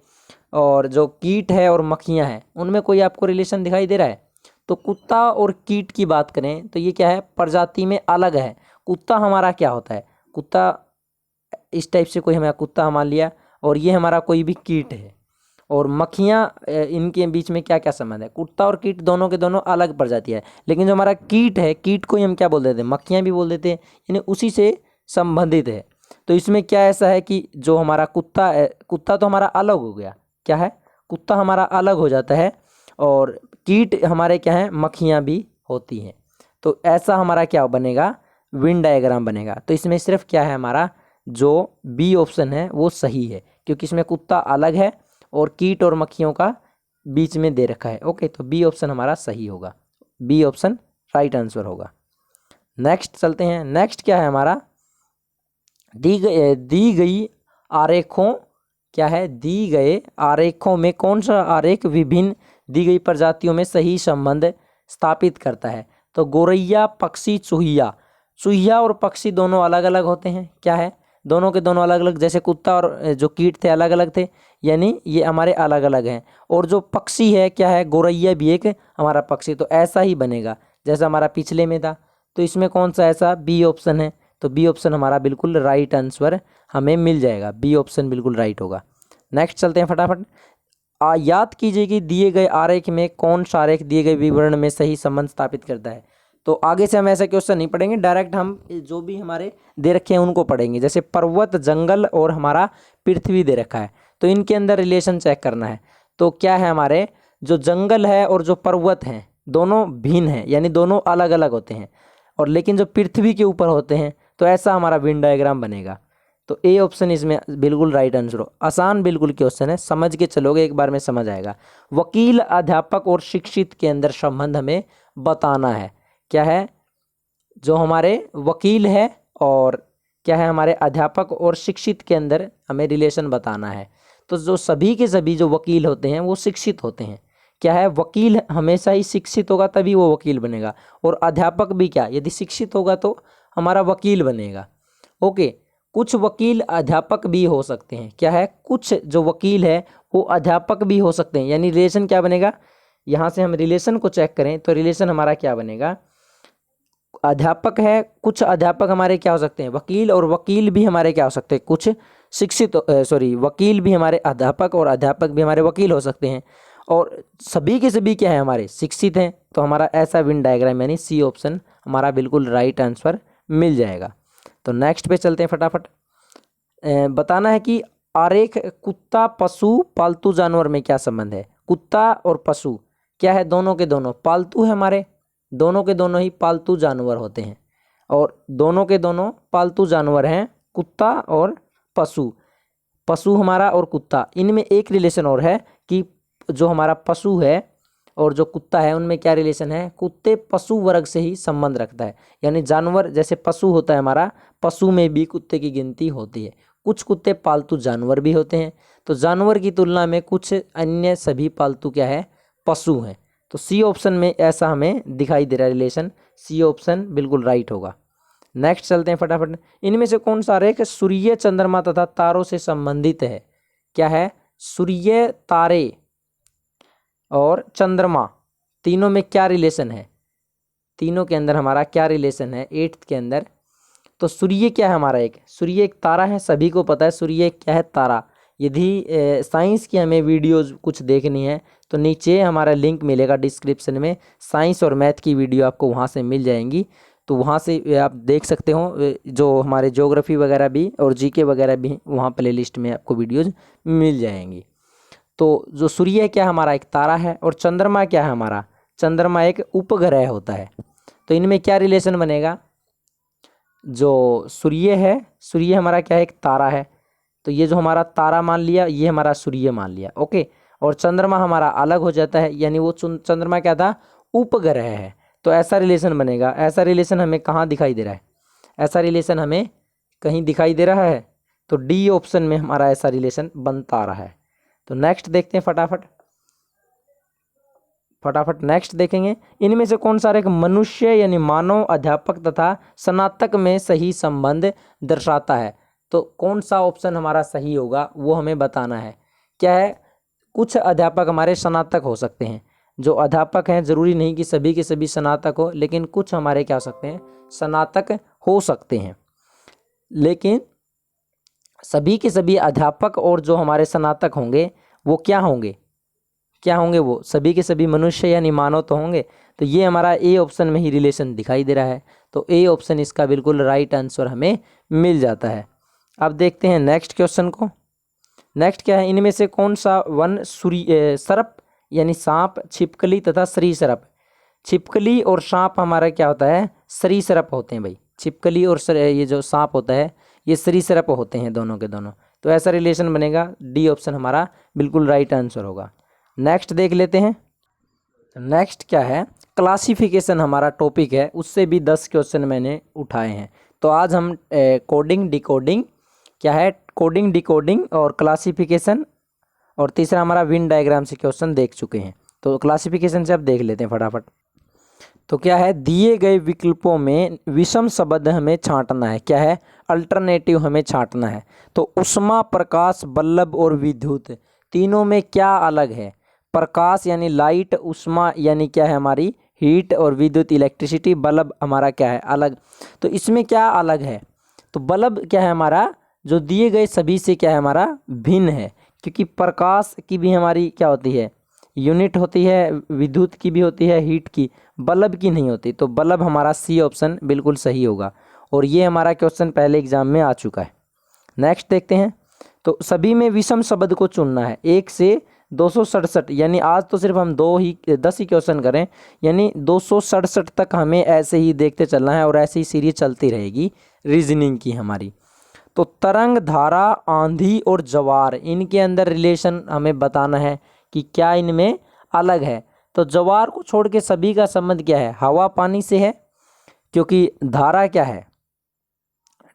और जो कीट है और मक्खियाँ हैं उनमें कोई आपको रिलेशन दिखाई दे रहा है। तो कुत्ता और कीट की बात करें तो ये क्या है प्रजाति में अलग है। कुत्ता हमारा क्या होता है, कुत्ता इस टाइप से कोई हमारा कुत्ता मान लिया, और ये हमारा कोई भी कीट है। और मक्खियाँ, इनके बीच में क्या क्या संबंध है, कुत्ता और कीट दोनों के दोनों अलग प्रजाति है, लेकिन जो हमारा कीट है कीट को ही हम क्या बोल देते हैं, मक्खियाँ भी बोल देते हैं, यानी उसी से संबंधित है। तो इसमें क्या ऐसा है कि जो हमारा कुत्ता है, कुत्ता तो हमारा अलग हो गया, क्या है कुत्ता हमारा अलग हो जाता है, और कीट हमारे क्या है मक्खियाँ भी होती हैं। तो ऐसा हमारा क्या बनेगा, विन डायग्राम बनेगा। तो इसमें सिर्फ क्या है हमारा जो बी ऑप्शन है वो सही है, क्योंकि इसमें कुत्ता अलग है और कीट और मक्खियों का बीच में दे रखा है। ओके, तो बी ऑप्शन हमारा सही होगा, बी ऑप्शन राइट आंसर होगा। नेक्स्ट चलते हैं। नेक्स्ट क्या है हमारा, दी गई आरेखों, क्या है दी गए आरेखों में कौन सा आरेख विभिन्न दी गई प्रजातियों में सही संबंध स्थापित करता है। तो गोरैया, पक्षी, चूहिया, चूहिया और पक्षी दोनों अलग अलग होते हैं, क्या है दोनों के दोनों अलग अलग, जैसे कुत्ता और जो कीट थे अलग अलग थे, यानी ये हमारे अलग अलग हैं। और जो पक्षी है क्या है, गोरैया भी एक हमारा पक्षी, तो ऐसा ही बनेगा जैसा हमारा पिछले में था। तो इसमें कौन सा ऐसा, बी ऑप्शन है, तो बी ऑप्शन हमारा बिल्कुल राइट आंसर हमें मिल जाएगा, बी ऑप्शन बिल्कुल राइट होगा। नेक्स्ट चलते हैं फटाफट। याद कीजिए कि दिए गए आरेख में कौन सा आरेख दिए गए विवरण में सही संबंध स्थापित करता है। तो आगे से हम ऐसा क्वेश्चन नहीं पढ़ेंगे, डायरेक्ट हम जो भी हमारे दे रखे हैं उनको पढ़ेंगे। जैसे पर्वत, जंगल और हमारा पृथ्वी दे रखा है, तो इनके अंदर रिलेशन चेक करना है। तो क्या है, हमारे जो जंगल है और जो पर्वत हैं दोनों भिन्न हैं, यानी दोनों अलग अलग होते हैं, और लेकिन जो पृथ्वी के ऊपर होते हैं, तो ऐसा हमारा वेन डायग्राम बनेगा। तो ए ऑप्शन इसमें बिल्कुल राइट आंसर हो। आसान बिल्कुल क्वेश्चन है, समझ के चलोगे एक बार में समझ आएगा। वकील, अध्यापक और शिक्षित के अंदर संबंध हमें बताना है। क्या है, जो हमारे वकील है और क्या है हमारे अध्यापक और शिक्षित के अंदर हमें रिलेशन बताना है। तो जो सभी के सभी जो वकील होते हैं वो शिक्षित होते हैं। क्या है, वकील हमेशा ही शिक्षित होगा तभी वो वकील बनेगा, और अध्यापक भी क्या, यदि शिक्षित होगा तो हमारा वकील बनेगा। ओके, कुछ वकील अध्यापक भी हो सकते हैं। क्या है, कुछ जो वकील है वो अध्यापक भी हो सकते हैं, यानी रिलेशन क्या बनेगा, यहाँ से हम रिलेशन को चेक करें तो रिलेशन हमारा क्या बनेगा, अध्यापक है, कुछ अध्यापक हमारे क्या हो सकते हैं, वकील, और वकील भी हमारे क्या हो सकते हैं, कुछ शिक्षित, वकील भी हमारे अध्यापक और अध्यापक भी हमारे वकील हो सकते हैं, और सभी के सभी क्या है, हमारे शिक्षित हैं। तो हमारा ऐसा वेन डायग्राम यानी सी ऑप्शन हमारा बिल्कुल राइट आंसर मिल जाएगा। तो नेक्स्ट पे चलते हैं फटाफट। बताना है कि आरेख कुत्ता, पशु, पालतू जानवर में क्या संबंध है। कुत्ता और पशु क्या है, दोनों के दोनों पालतू है, हमारे दोनों के दोनों ही पालतू जानवर होते हैं, और दोनों के दोनों पालतू जानवर हैं, कुत्ता और पशु। पशु हमारा और कुत्ता, इनमें एक रिलेशन और है कि जो हमारा पशु है और जो कुत्ता है उनमें क्या रिलेशन है, कुत्ते पशु वर्ग से ही संबंध रखता है, यानी जानवर जैसे पशु होता है हमारा, पशु में भी कुत्ते की गिनती होती है। कुछ कुत्ते पालतू जानवर भी होते हैं, तो जानवर की तुलना में कुछ अन्य सभी पालतू क्या है, पशु हैं। तो सी ऑप्शन में ऐसा हमें दिखाई दे रहा है रिलेशन, सी ऑप्शन बिल्कुल राइट होगा। नेक्स्ट चलते हैं फटाफट। इनमें से कौन सा रेख सूर्य, चंद्रमा तथा तारों से संबंधित है। क्या है, सूर्य, तारे और चंद्रमा तीनों में क्या रिलेशन है, तीनों के अंदर हमारा क्या रिलेशन है 8th के अंदर। तो सूर्य क्या है हमारा, एक सूर्य एक तारा है, सभी को पता है सूर्य क्या है, तारा। यदि साइंस की हमें वीडियोज कुछ देखनी है तो नीचे हमारा लिंक मिलेगा डिस्क्रिप्शन में, साइंस और मैथ की वीडियो आपको वहाँ से मिल जाएंगी, तो वहाँ से आप देख सकते हो। जो हमारे ज्योग्राफी वगैरह भी और जीके वगैरह भी वहाँ प्लेलिस्ट में आपको वीडियोज मिल जाएंगी। तो जो सूर्य क्या हमारा एक तारा है, और चंद्रमा क्या है हमारा, चंद्रमा एक उपग्रह होता है। तो इनमें क्या रिलेशन बनेगा, जो सूर्य है, सूर्य हमारा क्या है, एक तारा है, तो ये जो हमारा तारा मान लिया, ये हमारा सूर्य मान लिया। ओके, और चंद्रमा हमारा अलग हो जाता है, यानी वो चंद्रमा क्या था, उपग्रह है। तो ऐसा रिलेशन बनेगा। ऐसा रिलेशन हमें कहाँ दिखाई दे रहा है, ऐसा रिलेशन हमें कहीं दिखाई दे रहा है, तो डी ऑप्शन में हमारा ऐसा रिलेशन बनता आ रहा है। तो नेक्स्ट देखते हैं फटाफट नेक्स्ट देखेंगे। इनमें से कौन सा एक मनुष्य यानी मानव, अध्यापक तथा स्नातक में सही संबंध दर्शाता है। तो कौन सा ऑप्शन हमारा सही होगा वो हमें बताना है। क्या है, कुछ अध्यापक हमारे स्नातक हो सकते हैं, जो अध्यापक हैं जरूरी नहीं कि सभी के सभी स्नातक हो, लेकिन कुछ हमारे क्या हो सकते हैं, स्नातक हो सकते हैं। लेकिन सभी के सभी अध्यापक और जो हमारे स्नातक होंगे वो क्या होंगे, वो सभी के सभी मनुष्य यानी मानव तो होंगे। तो ये हमारा ए ऑप्शन में ही रिलेशन दिखाई दे रहा है, तो ए ऑप्शन इसका बिल्कुल राइट आंसर हमें मिल जाता है। अब देखते हैं नेक्स्ट क्वेश्चन को। नेक्स्ट क्या है, इनमें से कौन सा वन सर्प यानी सांप, छिपकली तथा सरीसृप। छिपकली और सांप हमारा क्या होता है, सरीसृप होते हैं भाई। छिपकली और ये जो सांप होता है ये सरीसृप होते हैं, दोनों के दोनों। तो ऐसा रिलेशन बनेगा, डी ऑप्शन हमारा बिल्कुल राइट आंसर होगा। नेक्स्ट देख लेते हैं। नेक्स्ट क्या है, क्लासिफिकेशन हमारा टॉपिक है, उससे भी 10 क्वेश्चन मैंने उठाए हैं। तो आज हम कोडिंग, डिकोडिंग, क्या है कोडिंग, डिकोडिंग और क्लासिफिकेशन, और तीसरा हमारा वेन डायग्राम से क्वेश्चन देख चुके हैं। तो क्लासिफिकेशन से अब देख लेते हैं फटाफट। तो क्या है, दिए गए विकल्पों में विषम शब्द हमें छांटना है। क्या है, अल्टरनेटिव हमें छांटना है। तो उष्मा, प्रकाश, बल्ब और विद्युत तीनों में क्या अलग है। प्रकाश यानी लाइट, उष्मा यानी क्या है हमारी हीट, और विद्युत इलेक्ट्रिसिटी, बल्ब हमारा क्या है अलग। तो इसमें क्या अलग है, तो बल्ब क्या है हमारा जो दिए गए सभी से क्या है हमारा भिन्न है, क्योंकि प्रकाश की भी हमारी क्या होती है यूनिट होती है विद्युत की भी होती है, हीट की, बल्ब की नहीं होती। तो बल्ब हमारा सी ऑप्शन बिल्कुल सही होगा। और ये हमारा क्वेश्चन पहले एग्जाम में आ चुका है। नेक्स्ट देखते हैं। तो सभी में विषम शब्द को चुनना है 1 से 267, यानी आज तो सिर्फ हम 10 ही क्वेश्चन करें, यानी 267 तक हमें ऐसे ही देखते चलना है और ऐसी ही सीरीज चलती रहेगी रीजनिंग की हमारी। तो तरंग, धारा, आंधी और ज्वार, इनके अंदर रिलेशन हमें बताना है कि क्या इनमें अलग है। तो ज्वार को छोड़ के सभी का संबंध क्या है, हवा पानी से है, क्योंकि धारा क्या है,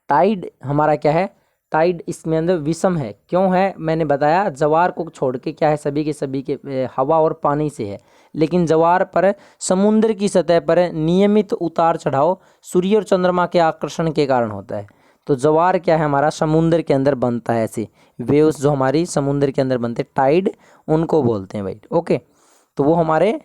टाइड हमारा क्या है, टाइड इसमें अंदर विषम है। क्यों है, मैंने बताया, ज्वार को छोड़ के क्या है, सभी के हवा और पानी से है। लेकिन ज्वार पर समुद्र की सतह पर नियमित उतार चढ़ाव सूर्य और चंद्रमा के आकर्षण के कारण होता है। तो ज्वार क्या है, हमारा समुद्र के अंदर बनता है, ऐसे वेव्स जो हमारी समुद्र के अंदर बनते हैं, टाइड उनको बोलते हैं भाई। ओके, तो वो हमारे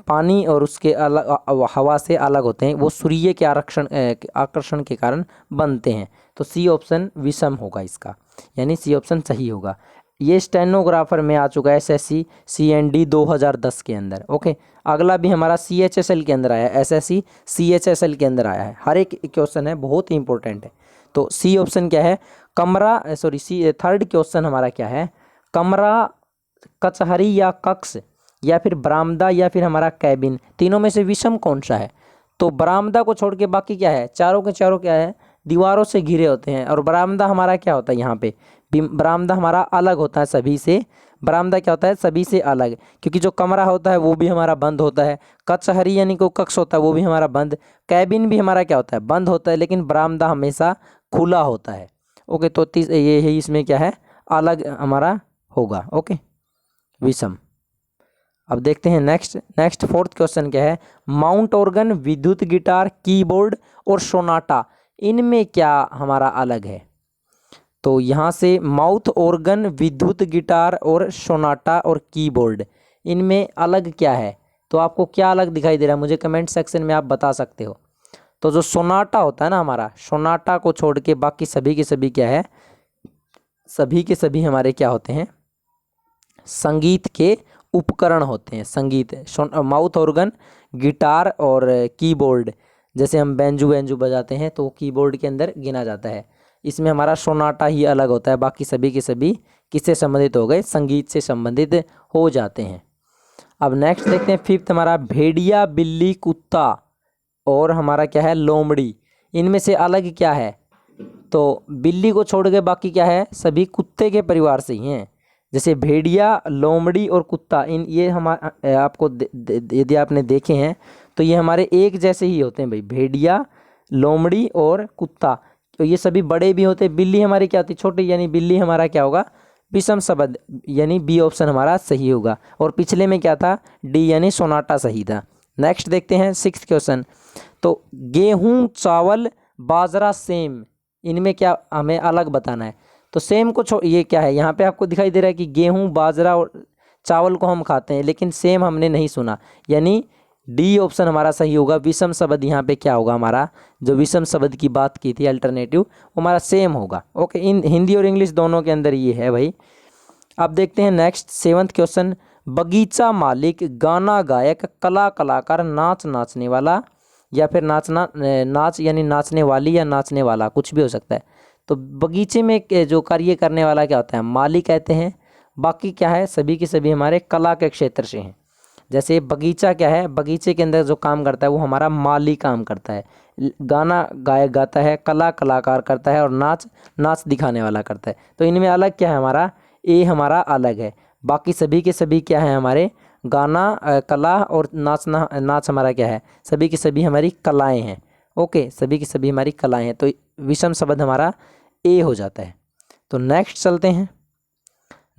पानी और उसके अलग हवा से अलग होते हैं, वो सूर्य के आकर्षण के कारण बनते हैं। तो सी ऑप्शन विषम होगा इसका, यानी सी ऑप्शन सही होगा। ये स्टेनोग्राफर में आ चुका है एसएससी सीएनडी 2010 के अंदर। ओके, अगला भी हमारा सीएचएसएल के अंदर आया है, एसएससी सीएचएसएल के अंदर आया है। हर एक क्वेश्चन है, बहुत ही इंपॉर्टेंट है। तो सी ऑप्शन क्या है, कमरा, सॉरी सी थर्ड क्वेश्चन हमारा क्या है, कमरा, कचहरी या कक्ष या फिर बरामदा या फिर हमारा कैबिन, तीनों में से विषम कौन सा है। तो बरामदा को छोड़ के बाकी क्या है, चारों के चारों क्या है, दीवारों से घिरे होते हैं। और बरामदा हमारा क्या होता है, यहाँ पे बरामदा हमारा अलग होता है सभी से। बरामदा क्या होता है, सभी से अलग, क्योंकि जो कमरा होता है वो भी हमारा बंद होता है, कचहरी यानी को कक्ष होता है वो भी हमारा बंद, कैबिन भी हमारा क्या होता है, बंद होता है, लेकिन बरामदा हमेशा खुला होता है। ओके, तो ये ही इसमें क्या है, अलग हमारा होगा। ओके, विषम। अब देखते हैं नेक्स्ट फोर्थ क्वेश्चन क्या है, माउंट ऑर्गन, विद्युत गिटार, कीबोर्ड और सोनाटा, इनमें क्या हमारा अलग है। तो यहाँ से माउथ ऑर्गन, विद्युत गिटार और सोनाटा और कीबोर्ड, इनमें अलग क्या है। तो आपको क्या अलग दिखाई दे रहा है, मुझे कमेंट सेक्शन में आप बता सकते हो। तो जो सोनाटा होता है ना हमारा, सोनाटा को छोड़ के बाकी सभी के सभी क्या है, सभी के सभी हमारे क्या होते हैं, संगीत के उपकरण होते हैं। संगीत, माउथ ऑर्गन, गिटार और कीबोर्ड, जैसे हम बेंजू बजाते हैं तो कीबोर्ड के अंदर गिना जाता है। इसमें हमारा सोनाटा ही अलग होता है, बाकी सभी के सभी किससे संबंधित हो गए, संगीत से संबंधित हो जाते हैं। अब नेक्स्ट देखते हैं फिफ्थ हमारा, भेड़िया, बिल्ली, कुत्ता और हमारा क्या है, लोमड़ी, इनमें से अलग क्या है। तो बिल्ली को छोड़ के बाकी क्या है, सभी कुत्ते के परिवार से ही हैं। जैसे भेड़िया, लोमड़ी और कुत्ता, इन ये हमारे आपको यदि आपने देखे हैं तो ये हमारे एक जैसे ही होते हैं भाई, भेड़िया, लोमड़ी और कुत्ता। तो ये सभी बड़े भी होते हैं। बिल्ली हमारी क्या होती है, छोटी, यानी बिल्ली हमारा क्या होगा, विषम शब्द, यानी बी ऑप्शन हमारा सही होगा। और पिछले में क्या था, डी यानी सोनाटा सही था। नेक्स्ट देखते हैं सिक्स्थ क्वेश्चन। तो गेहूं, चावल, बाजरा, सेम, इनमें क्या हमें अलग बताना है। तो सेम को ये क्या है, यहाँ पे आपको दिखाई दे रहा है कि गेहूं, बाजरा और चावल को हम खाते हैं, लेकिन सेम हमने नहीं सुना, यानी डी ऑप्शन हमारा सही होगा। विषम शब्द यहाँ पे क्या होगा, हमारा जो विषम शब्द की बात की थी अल्टरनेटिव, वो हमारा सेम होगा। ओके, इन हिंदी और इंग्लिश दोनों के अंदर ये है भाई। अब देखते हैं नेक्स्ट सेवंथ क्वेश्चन, बगीचा मालिक, गाना गायक, कला कलाकार, नाच नाचने वाला या फिर नाच यानी नाचने वाली या नाचने वाला, कुछ भी हो सकता है। तो बगीचे में जो कार्य करने वाला क्या होता है, माली कहते हैं। बाकी क्या है, सभी के सभी हमारे कला के क्षेत्र से हैं। जैसे बगीचा क्या है, बगीचे के अंदर जो काम करता है वो हमारा माली काम करता है, गाना गायक गाता है, कला कलाकार करता है और नाच दिखाने वाला करता है। तो इनमें अलग क्या है, हमारा ए हमारा अलग है। बाकी सभी के सभी क्या है, हमारे गाना, कला और नाच हमारा क्या है, सभी की सभी हमारी कलाएं हैं। ओके, सभी की सभी हमारी कलाएं हैं। तो विषम शब्द हमारा ए हो जाता है। तो नेक्स्ट चलते हैं।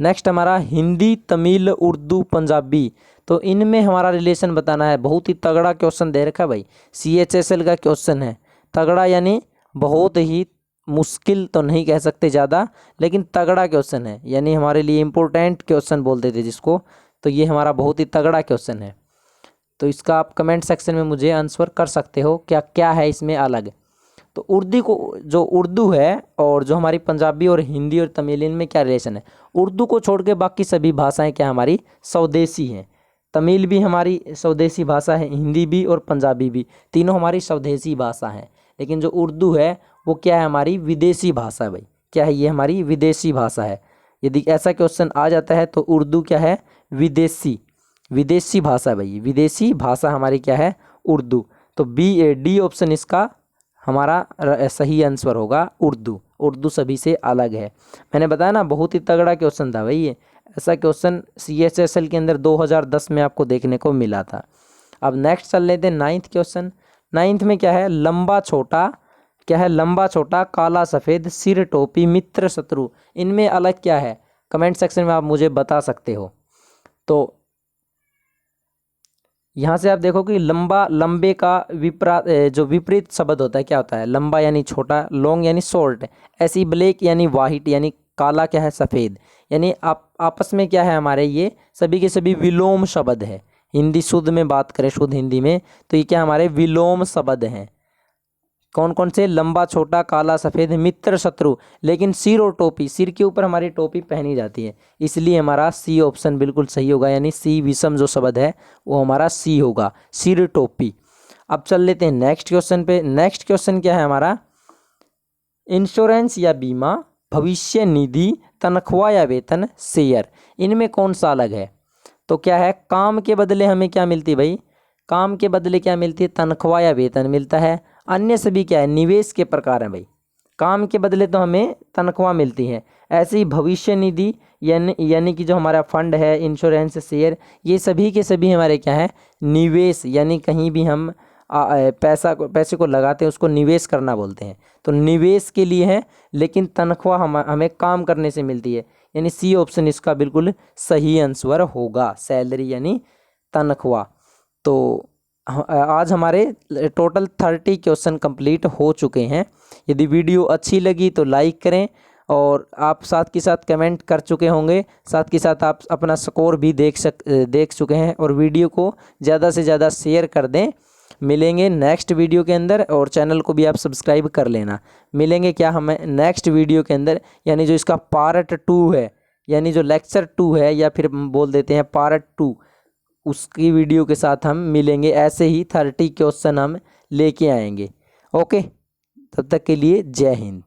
नेक्स्ट हमारा हिंदी, तमिल, उर्दू, पंजाबी, तो इनमें हमारा रिलेशन बताना है। बहुत ही तगड़ा क्वेश्चन दे रखा है भाई, सीएचएसएल का क्वेश्चन है। तगड़ा यानी बहुत ही मुश्किल तो नहीं कह सकते ज़्यादा, लेकिन तगड़ा क्वेश्चन है, यानी हमारे लिए इम्पोर्टेंट क्वेश्चन बोलते थे जिसको। तो ये हमारा बहुत ही तगड़ा क्वेश्चन है। तो इसका आप कमेंट सेक्शन में मुझे आंसर कर सकते हो, क्या क्या है इसमें अलग। तो उर्दू है और जो हमारी पंजाबी और हिंदी और तमिल, इनमें क्या रिलेशन है। उर्दू को छोड़ के बाकी सभी भाषाएं क्या हमारी स्वदेशी हैं। तमिल भी हमारी स्वदेशी भाषा है, हिंदी भी और पंजाबी भी, तीनों हमारी स्वदेशी भाषा हैं। लेकिन जो उर्दू है वो क्या है, हमारी विदेशी भाषा है भाई। क्या है, ये हमारी विदेशी भाषा है। यदि ऐसा क्वेश्चन आ जाता है तो उर्दू क्या है, विदेशी, विदेशी भाषा भाई, विदेशी भाषा हमारी क्या है, उर्दू। तो डी ऑप्शन इसका हमारा सही आंसर होगा उर्दू। उर्दू सभी से अलग है। मैंने बताया ना, बहुत ही तगड़ा क्वेश्चन था भाई ये। ऐसा क्वेश्चन CHSL के अंदर 2010 में आपको देखने को मिला था। अब नेक्स्ट चल लेते हैं 9th क्वेश्चन। 9th में क्या है, लंबा छोटा, क्या है, लंबा छोटा, काला सफ़ेद, सिर टोपी, मित्र शत्रु, इनमें अलग क्या है, कमेंट सेक्शन में आप मुझे बता सकते हो। तो यहाँ से आप देखो कि लंबा, लंबे का जो विपरीत शब्द होता है क्या होता है, लंबा यानी छोटा, लॉन्ग यानी शॉर्ट, ऐसी ब्लैक यानी वाइट, यानी काला क्या है, सफ़ेद, यानी आप आपस में क्या है हमारे, ये सभी के सभी विलोम शब्द है। हिंदी शुद्ध में बात करें, शुद्ध हिंदी में, तो ये क्या हमारे विलोम शब्द हैं। कौन कौन से, लंबा छोटा, काला सफ़ेद, मित्र शत्रु। लेकिन सिर और टोपी, सिर के ऊपर हमारी टोपी पहनी जाती है, इसलिए हमारा सी ऑप्शन बिल्कुल सही होगा, यानी सी विषम जो शब्द है वो हमारा सी होगा, सिर टोपी। अब चल लेते हैं नेक्स्ट क्वेश्चन पे। नेक्स्ट क्वेश्चन क्या है हमारा, इंश्योरेंस या बीमा, भविष्य निधि, तनख्वाह या वेतन, शेयर, इनमें कौन सा अलग है। तो क्या है, काम के बदले हमें क्या मिलती है भाई, काम के बदले क्या मिलती है, तनख्वाह या वेतन मिलता है। अन्य सभी क्या है, निवेश के प्रकार हैं भाई। काम के बदले तो हमें तनख्वाह मिलती है। ऐसे ही भविष्य निधि यानी कि जो हमारा फंड है, इंश्योरेंस, शेयर, ये सभी के सभी हमारे क्या है, निवेश, यानी कहीं भी हम पैसे को लगाते हैं उसको निवेश करना बोलते हैं, तो निवेश के लिए है। लेकिन तनख्वाह हमें काम करने से मिलती है, यानी सी ऑप्शन इसका बिल्कुल सही आंसर होगा, सैलरी यानी तनख्वाह। तो आज हमारे टोटल 30 क्वेश्चन कंप्लीट हो चुके हैं। यदि वीडियो अच्छी लगी तो लाइक करें, और आप साथ के साथ कमेंट कर चुके होंगे, साथ के साथ आप अपना स्कोर भी देख चुके हैं, और वीडियो को ज़्यादा से ज़्यादा शेयर कर दें। मिलेंगे नेक्स्ट वीडियो के अंदर, और चैनल को भी आप सब्सक्राइब कर लेना। मिलेंगे क्या हमें नेक्स्ट वीडियो के अंदर, यानी जो इसका पार्ट 2 है, यानी जो लेक्चर 2 है, या फिर बोल देते हैं पार्ट 2, उसकी वीडियो के साथ हम मिलेंगे। ऐसे ही 30 क्वेश्चन हम लेके आएंगे। ओके, तब तक के लिए जय हिंद।